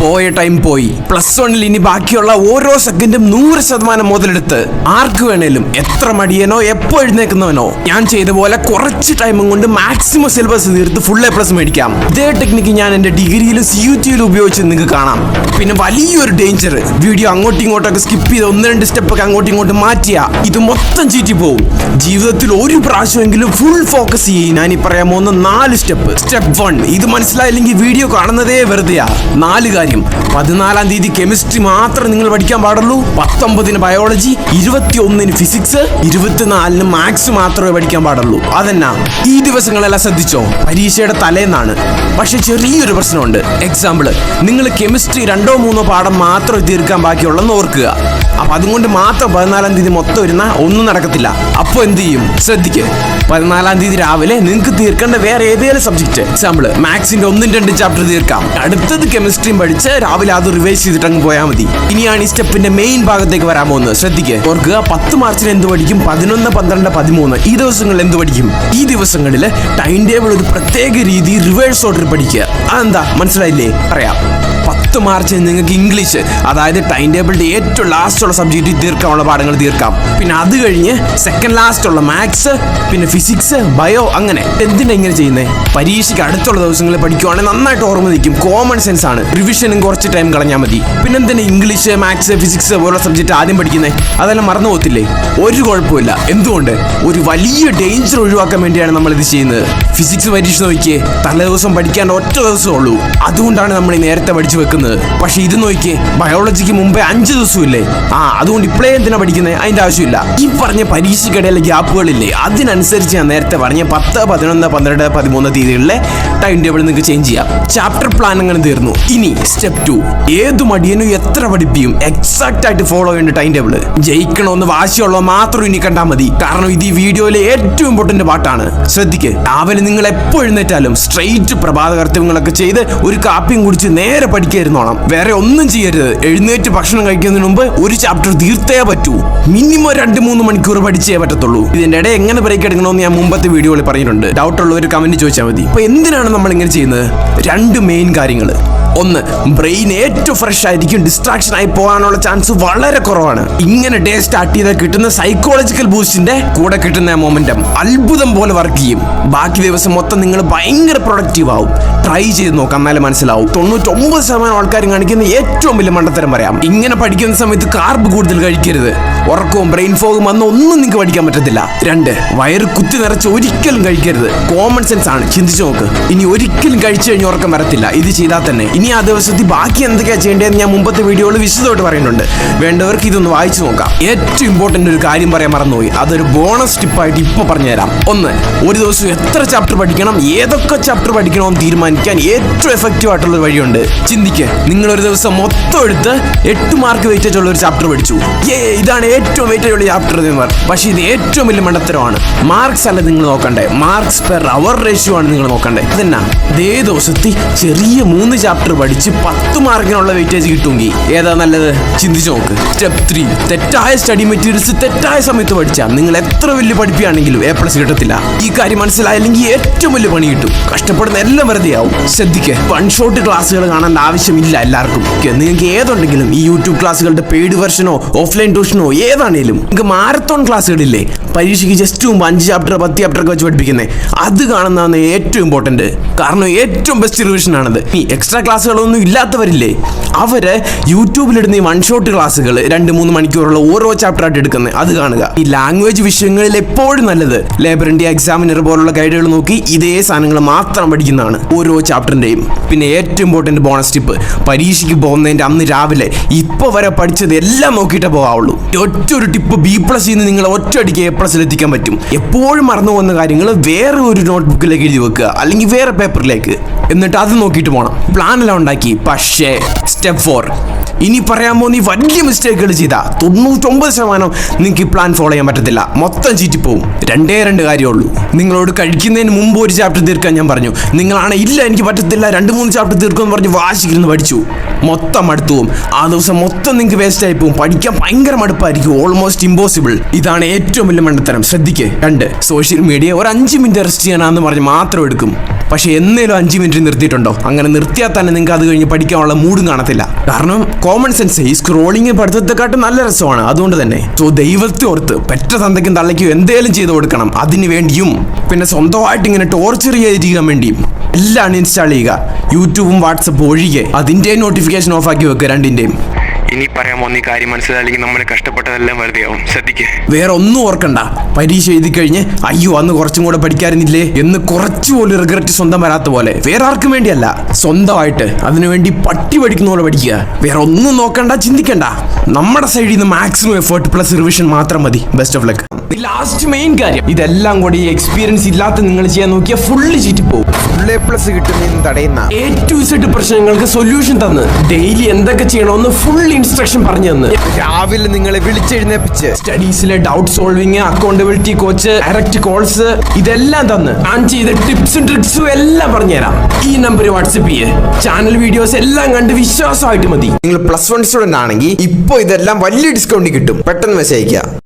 പോയ ടൈം പോയി. +1 ഇനി ബാക്കിയുള്ള ഓരോ സെക്കൻഡും 100% മുതലെടുത്ത് ആർക്ക് വേണേലും, എത്ര മടിയനോ എപ്പോ എഴുന്നേക്കുന്നവനോ, ഞാൻ ചെയ്ത പോലെ കുറച്ച് ടൈമും കൊണ്ട് മാക്സിമം സിലബസ് തീർത്ത് ഫുൾ A+ മേടിക്കാം. ഇതേ ടെക്നിക്ക് ഞാൻ എന്റെ ഡിഗ്രിയിലും CUT-യിലും ഉപയോഗിച്ച് നിങ്ങൾക്ക് കാണാം. പിന്നെ വലിയൊരു ഡേഞ്ചർ, വീഡിയോ അങ്ങോട്ടും ഇങ്ങോട്ടൊക്കെ സ്കിപ്പ് ചെയ്ത് 1-2 സ്റ്റെപ്പൊക്കെ അങ്ങോട്ടും ഇങ്ങോട്ടും മാറ്റിയ ഇത് മൊത്തം ചീറ്റി പോകും. ജീവിതത്തിൽ ഒരു പ്രാവശ്യമെങ്കിലും ഫുൾ ഫോക്കസ് ചെയ്യും ഞാൻ ഈ പറയാൻ പോകുന്ന 4 സ്റ്റെപ്പ്. സ്റ്റെപ്പ് 1, ഇത് മനസ്സിലായില്ലെങ്കിൽ വീഡിയോ കാണുന്നതേ വെറുതെയാ. 4 കാര്യം. 14-ാം തീയതി കെമിസ്ട്രി മാത്രം നിങ്ങൾ പഠിക്കാൻ പാടുള്ളൂ, 19-ന് ബയോളജി, 21-ന് ഫിസിക്സ്, 24-ന് മാത്സ് മാത്രമേ പഠിക്കാൻ പാടുള്ളൂ. അതെന്നാ ഈ ദിവസങ്ങളെല്ലാം ശ്രദ്ധിച്ചോ, പരീക്ഷയുടെ തലേന്നാണ്. പക്ഷെ ചെറിയൊരു പ്രശ്നമുണ്ട്. എക്സാമ്പിള്, നിങ്ങൾ കെമിസ്ട്രി 2-3 പാഠം മാത്രം തീർക്കാൻ ബാക്കിയുള്ളെന്ന് ഓർക്കുക. അപ്പൊ അതുകൊണ്ട് മാത്രം 14-ാം തീയതി മൊത്തം ഇരുന്ന ഒന്നും നടക്കത്തില്ല. അപ്പൊ എന്ത് ചെയ്യും? ശ്രദ്ധിക്ക്. 14-ാം തീയതി രാവിലെ നിങ്ങൾക്ക് തീർക്കേണ്ട വേറെ ഏതെങ്കിലും സബ്ജക്ട്, എക്സാമ്പിള് മാത്സിന്റെ 1-2 ചാപ്റ്റർ തീർക്കാം. അടുത്തത് കെമിസ്ട്രിയും പഠിച്ച് രാവിലെ അത് റിവൈസ് ചെയ്തിട്ട് അങ്ങ് പോയാൽ മതി. ഇനിയാണ് ഈ സ്റ്റെപ്പിന്റെ മെയിൻ ഭാഗത്തേക്ക് വരാൻ പോകുന്നത്. ശ്രദ്ധിക്ക്. ഓർക്കുക, 10 മാർച്ചിന് എന്ത് പഠിക്കും, 11, 12, 13 ഈ ദിവസങ്ങളിൽ എന്ത് പഠിക്കും? ഈ ദിവസങ്ങളിൽ ടൈം ടേബിൾ ഒരു പ്രത്യേക രീതി റിവേഴ്സ് ഓർഡർ പഠിക്കുക. അതെന്താ മനസ്സിലായില്ലേ? പറയാം. 10 മാർച്ചിന് നിങ്ങൾക്ക് ഇംഗ്ലീഷ്, അതായത് ടൈം ടേബിളിന്റെ ഏറ്റവും ലാസ്റ്റ് ഉള്ള സബ്ജക്റ്റ് തീർക്കാനുള്ള പാഠങ്ങൾ തീർക്കാം. പിന്നെ അത് കഴിഞ്ഞ് സെക്കൻഡ് ലാസ്റ്റ് ഉള്ള മാത്സ്, പിന്നെ ഫിസിക്സ്, ബയോ, അങ്ങനെ. എന്തിനാ ഇങ്ങനെ ചെയ്യുന്നത്? പരീക്ഷയ്ക്ക് അടുത്തുള്ള ദിവസങ്ങളിൽ പഠിക്കുവാണെങ്കിൽ നന്നായിട്ട് ഓർമ്മ നിൽക്കും. കോമൺ സെൻസ് ആണ്. റിവിഷനും കുറച്ച് ടൈം കളഞ്ഞാൽ മതി. പിന്നെ എന്തിനാ ഇംഗ്ലീഷ്, മാത്സ്, ഫിസിക്സ് പോലുള്ള സബ്ജക്റ്റ് ആദ്യം പഠിക്കുന്നത്? അതെല്ലാം മറന്നു പോകത്തില്ലേ? ഒരു കുഴപ്പമില്ല. എന്തുകൊണ്ട്? ഒരു വലിയ ഡേഞ്ചർ ഒഴിവാക്കാൻ വേണ്ടിയാണ് നമ്മൾ ഇത് ചെയ്യുന്നത്. ഫിസിക്സ് പരീക്ഷ നോക്കിയേ, തലേദിവസം പഠിക്കാൻ ഒറ്റ ദിവസമേ ഉള്ളൂ. അതുകൊണ്ടാണ് നമ്മൾ നേരത്തെ പഠിച്ചു വെക്കുന്നത്. പക്ഷെ ഇത് നോക്കിയേ, ബയോളജിക്ക് മുമ്പേ 5 ദിവസമില്ലേ? അതുകൊണ്ട് ഇപ്പോഴേ എന്തിനാ പഠിക്കുന്നത്? അതിന്റെ ആവശ്യമില്ല. ഈ പറഞ്ഞ പരീക്ഷയ്ക്കിടയിലെ ഗ്യാപ്പുകളില്ലേ, അതിനനുസരിച്ച് ഞാൻ നേരത്തെ പറഞ്ഞ 10, 11, 12, 13 തീയതികളിലെ ടൈം ടേബിൾ നിങ്ങൾക്ക് ചേഞ്ച് ചെയ്യാം. ചാപ്റ്റർ പ്ലാൻ അങ്ങനെ തീർന്നു. ഇനി സ്റ്റെപ്പ് 2, ഏതു മടിയനും എത്ര പഠിപ്പിക്കും എക്സാക്ട് ആയിട്ട് ഫോളോ ചെയ്യേണ്ട ടൈം ടേബിൾ. ജയിക്കണമെന്ന് വാശിയുള്ളോ മാത്രം ഇനി കണ്ടാൽ മതി. കാരണം ഇത് ഈ വീഡിയോയിലെ ഏറ്റവും ഇമ്പോർട്ടന്റ് പാട്ടാണ്. ശ്രദ്ധിക്ക്. രാവിലെ നിങ്ങൾ എപ്പോൾ എഴുന്നേറ്റാലും സ്ട്രെയിറ്റ് പ്രഭാത കർത്തവ്യങ്ങളൊക്കെ ചെയ്ത് ഒരു കാപ്പിയും കുടിച്ച് നേരെ പഠിക്കായിരുന്നോണം. വേറെ ഒന്നും ചെയ്യരുത്. എഴുന്നേറ്റ് ഭക്ഷണം കഴിക്കുന്നതിന് മുമ്പ് ഒരു ചാപ്റ്റർ തീർത്തേ പറ്റൂ. മിനിമം 2-3 മണിക്കൂർ പഠിച്ചേ പറ്റത്തുള്ളൂ. ഇതിന്റെ ഇടയിൽ എങ്ങനെ ബ്രേക്ക് എടുക്കണമെന്ന് ഞാൻ മുമ്പത്തെ വീഡിയോയിൽ പറഞ്ഞിട്ടുണ്ട്. ഡൗട്ട് ഉള്ളവർ കമന്റ് ചോദിച്ചാൽ മതി. അപ്പൊ എന്തിനാണ് നമ്മൾ ഇങ്ങനെ ചെയ്യുന്നത്? 2 മെയിൻ കാര്യങ്ങൾ. 1, ബ്രെയിൻ ഏറ്റവും ഫ്രഷ് ആയിരിക്കും, ഡിസ്ട്രാക്ഷൻ ആയി പോകാനുള്ള ചാൻസ് വളരെ കുറവാണ്. ഇങ്ങനെ ഡേ സ്റ്റാർട്ട് ചെയ്താൽ കിട്ടുന്ന സൈക്കോളജിക്കൽ ബൂസ്റ്റിന്റെ കൂടെ കിട്ടുന്ന മൊമെന്റം അത്ഭുതം പോലെ വർക്ക് ചെയ്യും. ബാക്കി ദിവസം മൊത്തം നിങ്ങൾ ഭയങ്കര പ്രൊഡക്റ്റീവ് ആവും. ട്രൈ ചെയ്ത് നോക്കാം, എന്നാലും മനസ്സിലാവും. 99% ആൾക്കാരും കാണിക്കുന്ന ഏറ്റവും വലിയ മണ്ടത്തരം പറയാം. ഇങ്ങനെ പഠിക്കുന്ന സമയത്ത് കാർബ് കൂടുതൽ കഴിക്കരുത്. ഉറക്കവും ബ്രെയിൻ ഫോഗും വന്ന് ഒന്നും നിങ്ങൾക്ക് പഠിക്കാൻ പറ്റത്തില്ല. 2, വയറ് കുത്തി നിറച്ച് ഒരിക്കലും കഴിക്കരുത്. കോമൺ സെൻസ് ആണ്, ചിന്തിച്ചു നോക്ക്. ഇനി ഒരിക്കലും കഴിച്ചു കഴിഞ്ഞ് ഉറക്കം വരത്തില്ല ഇത് ചെയ്താൽ തന്നെ. ഇനി ആ ദിവസത്തിൽ ബാക്കി എന്തൊക്കെയാണ് ചെയ്യേണ്ടതെന്ന് ഞാൻ മുമ്പത്തെ വീഡിയോയിൽ വിശദമായിട്ട് പറയുന്നുണ്ട്. വേണ്ടവർക്ക് ഇതൊന്ന് വായിച്ചു നോക്കാം. ഏറ്റവും ഇമ്പോർട്ടന്റ് ഒരു കാര്യം പറയാൻ മറന്നുപോയി. അതൊരു ബോണസ് ടിപ്പായിട്ട് ഇപ്പൊ പറഞ്ഞുതരാം. 1, ഒരു ദിവസം എത്ര ചാപ്റ്റർ പഠിക്കണം, ഏതൊക്കെ ചാപ്റ്റർ പഠിക്കണമെന്ന് തീരുമാനിക്കാൻ ഏറ്റവും എഫക്റ്റീവ് ആയിട്ടുള്ള ഒരു വഴിയുണ്ട്. ചിന്തിക്ക്. നിങ്ങൾ ഒരു ദിവസം മൊത്തം എടുത്ത് 8 മാർക്ക് വെയിറ്റേജ് ഉള്ള ഒരു ചാപ്റ്റർ പഠിച്ചു. ഇതാണ് ഏറ്റവും വെയിറ്റേജ് ഉള്ള ചാപ്റ്റർ എന്ന് പറയും. പക്ഷെ ഇത് ഏറ്റവും വലിയ മണ്ടത്തരമാണ്. മാർക്സ് അല്ല നിങ്ങൾ നോക്കണ്ടേ, മാർക്സ് പെർ അവർ റേഷ്യോ ആണ് നിങ്ങൾ നോക്കണ്ടേ. അതെന്നാ, ഇതേ ദിവസത്തിൽ ചെറിയ 3 ചാപ്റ്റർ പഠിച്ച് 10 മാർക്കിനുള്ള വെയിറ്റേജ് കിട്ടുമെങ്കിൽ ഏതാ നല്ലത്? ചിന്തിച്ചു നോക്ക്. സ്റ്റെപ്പ് 3, തെറ്റായ സ്റ്റഡി മെറ്റീരിയൽസ് തെറ്റായ സമയത്ത് പഠിച്ചാൽ നിങ്ങൾ എത്ര വലിയ പഠിപ്പിയാണെങ്കിലും A+ കിട്ടത്തില്ല. ഈ കാര്യം മനസ്സിലായില്ലെങ്കിൽ ഏറ്റവും വലിയ പണി കിട്ടും. കഷ്ടപ്പെടുന്ന എല്ലാം വെറുതെ ആവും. ശ്രദ്ധിക്കുക. 1 ഷോട്ട് ക്ലാസ്സുകൾ കാണേണ്ട ആവശ്യമില്ല എല്ലാവർക്കും. നിങ്ങൾക്ക് ഏതുണ്ടെങ്കിലും ഈ യൂട്യൂബ് ക്ലാസ്സുകളുടെ പെയ്ഡ് വെർഷനോ ഓഫ്ലൈൻ ട്യൂഷനോ ഏതാണേലും നിങ്ങൾക്ക് മാരത്തോൺ ക്ലാസ്സുകളില്ലേ, പരീക്ഷയ്ക്ക് ജസ്റ്റ് മുമ്പ് 5 ചാപ്റ്റർ 10 ചാപ്റ്റർ ഒക്കെ വെച്ച് പഠിപ്പിക്കുന്നത്, അത് കാണുന്നതാണ് ഏറ്റവും ഇമ്പോർട്ടന്റ്. കാരണം ഏറ്റവും ബെസ്റ്റ് റിവിഷൻ ആണത്. ഈ എക്സ്ട്രാ ക്ലാസ്സുകളൊന്നും ഇല്ലാത്തവരില്ലേ, അവര് യൂട്യൂബിലിടുന്ന ഈ 1 ഷോട്ട് ക്ലാസ്സുകൾ 2-3 മണിക്കൂറുള്ള ഓരോ ചാപ്റ്റർ ആയിട്ട് എടുക്കുന്നത്, അത് കാണുക. ഈ ലാംഗ്വേജ് വിഷയങ്ങളിൽ എപ്പോഴും നല്ലത് ലേബർ ഇന്ത്യ എക്സാമിനർ പോലുള്ള ഗൈഡുകൾ നോക്കി ഇതേ സാധനങ്ങൾ മാത്രം പഠിക്കുന്നതാണ് ഓരോ ചാപ്റ്ററിന്റെയും. പിന്നെ ഏറ്റവും ഇമ്പോർട്ടന്റ് ബോണസ് ടിപ്പ്, പരീക്ഷയ്ക്ക് പോകുന്നതിന്റെ അന്ന് രാവിലെ ഇപ്പൊ വരെ പഠിച്ചത് എല്ലാം നോക്കിയിട്ടേ പോകാവുള്ളൂ. ഒറ്റൊരു ടിപ്പ് B+ നിങ്ങൾ ഒറ്റയടിക്ക് A+ എത്തിക്കാൻ പറ്റും. എപ്പോഴും മറന്നു പോകുന്ന കാര്യങ്ങൾ വേറെ ഒരു നോട്ട്ബുക്കിലേക്ക് എഴുതി വെക്കുക, അല്ലെങ്കിൽ വേറെ പേപ്പറിലേക്ക്, എന്നിട്ട് അത് നോക്കിയിട്ട് പോകണം. പ്ലാനെല്ലാം ഉണ്ടാക്കി. പക്ഷേ സ്റ്റെപ്പ് 4, ഇനി പറയാൻ പോകുന്ന ഈ വലിയ മിസ്റ്റേക്കുകൾ ചെയ്ത 99% നിങ്ങൾക്ക് ഈ പ്ലാൻ ഫോളോ ചെയ്യാൻ പറ്റത്തില്ല, മൊത്തം ചീറ്റിപ്പോവും. രണ്ട് കാര്യമുള്ളൂ. നിങ്ങളോട് കഴിക്കുന്നതിന് മുമ്പ് ഒരു ചാപ്റ്റർ തീർക്കാൻ ഞാൻ പറഞ്ഞു. നിങ്ങളാണ് ഇല്ല എനിക്ക് പറ്റത്തില്ല 2-3 ചാപ്റ്റർ തീർക്കുമെന്ന് പറഞ്ഞ് വാശിക്കിരുന്ന് പഠിച്ചു, മൊത്തം മടുത്തു പോകും. ആ ദിവസം മൊത്തം നിങ്ങൾക്ക് വേസ്റ്റ് ആയി പോകും. പഠിക്കാൻ ഭയങ്കര മടുപ്പായിരിക്കും, ഓൾമോസ്റ്റ് ഇമ്പോസിബിൾ. ഇതാണ് ഏറ്റവും വലിയ മണ്ടത്തരം. ശ്രദ്ധിക്കേ. 2, സോഷ്യൽ മീഡിയ ഒരു 5 മിനിറ്റ് റെസ്റ്റ് ചെയ്യാനാന്ന് പറഞ്ഞ് മാത്രം എടുക്കും. പക്ഷെ എന്നേലും 5 മിനിറ്റ് നിർത്തിയിട്ടുണ്ടോ? അങ്ങനെ നിർത്തിയാൽ തന്നെ നിങ്ങൾക്ക് അത് കഴിഞ്ഞ് പഠിക്കാനുള്ള മൂഡും കാണത്തില്ല. കാരണം കോമൺ സെൻസ് ഈ സ്ക്രോളിങ് പഠിത്തത്തെക്കാട്ടും നല്ല രസമാണ്. അതുകൊണ്ട് തന്നെ ദൈവത്തെ ഓർത്ത് പെറ്റ തന്തയ്ക്കും തള്ളയ്ക്കും എന്തേലും ചെയ്ത് കൊടുക്കണം. അതിന് വേണ്ടിയും പിന്നെ സ്വന്തമായിട്ട് ഇങ്ങനെ ടോർച്ചർ ചെയ്തിരിക്കാൻ വേണ്ടിയും എല്ലാം അൺഇൻസ്റ്റാൾ ചെയ്യുക. യൂട്യൂബും വാട്സപ്പും ഒഴികെ അതിൻ്റെ നോട്ടിഫിക്കേഷൻ ഓഫ് ആക്കി വെക്കുക രണ്ടിൻ്റെയും. ഇനി പറയാൻ പോകുന്ന ഈ കാര്യം മനസ്സിലായില്ലെങ്കിൽ നമ്മൾ കഷ്ടപ്പെട്ടതെല്ലാം വെറുതെ ആവും. ശ്രദ്ധിക്കുക. വേറെ ഒന്നും ഓർക്കണ്ട. പരീക്ഷ എഴുതി കഴിഞ്ഞ് അയ്യോ അന്ന് കുറച്ചും കൂടെ പഠിക്കാറുന്നില്ലേ എന്ന് കുറച്ചുപോലും റിഗ്രറ്റ് സ്വന്തം വരാത്ത പോലെ. വേറെ ആർക്കും വേണ്ടിയല്ല, സ്വന്തമായിട്ട് അതിനുവേണ്ടി പട്ടി പഠിക്കുന്ന പോലെ പഠിക്കുക. വേറെ ഒന്നും നോക്കണ്ട, ചിന്തിക്കണ്ട. നമ്മുടെ സൈഡിൽ നിന്ന് മാക്സിമം എഫേർട്ട് പ്ലസ് റിവിഷൻ മാത്രം മതി. Best of luck. Last main കാര്യം, ഇതെല്ലാം കൂടി ഈ എക്സ്പീരിയൻസ് ഇല്ലാത്ത നിങ്ങൾ ചെയ്യാൻ നോക്കിയാൽ ഫുള്ള് ചീറ്റി പോകും. ഫുൾ A+ കിട്ടുന്നതിന് തടയുന്ന A to Z പ്രശ്നങ്ങൾക്ക് സൊല്യൂഷൻ തന്ന് ഡെയിലി എന്തൊക്കെ ചെയ്യണമെന്ന് ഫുൾ ഇൻസ്ട്രക്ഷൻ പറഞ്ഞു തന്ന് രാവിലെ നിങ്ങളെ വിളിച്ചെഴുന്നേപ്പിച്ച് സ്റ്റഡീസിലെ doubt solving, accountability coach, direct calls ഇതെല്ലാം തന്ന് ഞാൻ ചെയ്ത ടിപ്സും ട്രിക്സും എല്ലാം പറഞ്ഞുതരാം. ഈ നമ്പർ വാട്സപ്പ് ചെയ്യേ. ചാനൽ വീഡിയോസ് എല്ലാം കണ്ട് വിശ്വാസമായിട്ട് മതി. നിങ്ങൾ +1 സ്റ്റുഡന്റ് ആണെങ്കിൽ ഇപ്പോൾ ഇതെല്ലാം വലിയ ഡിസ്കൗണ്ട് കിട്ടും. പെട്ടെന്ന് മെസ്സേജ് അയക്കുക.